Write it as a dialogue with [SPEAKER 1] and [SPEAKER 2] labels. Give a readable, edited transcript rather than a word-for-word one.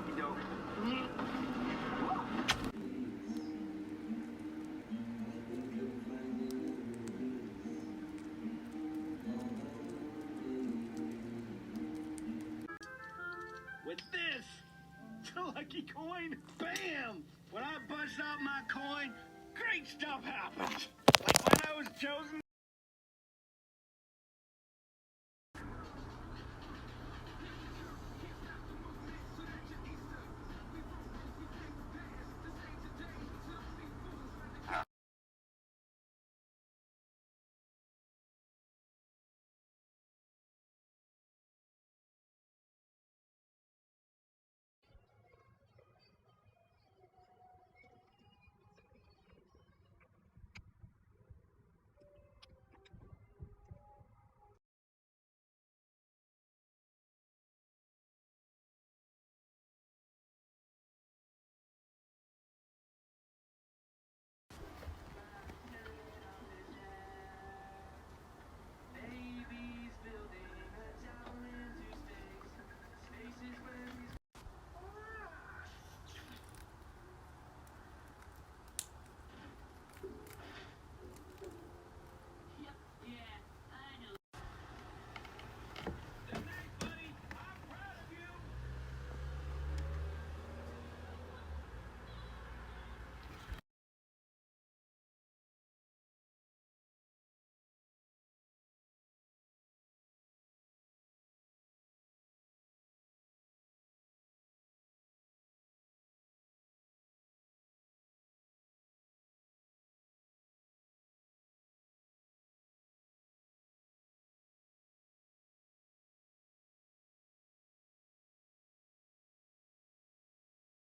[SPEAKER 1] Okie doke. With this, it's a lucky coin. Bam! When I bust out my coin, great stuff happens. Like when I was chosen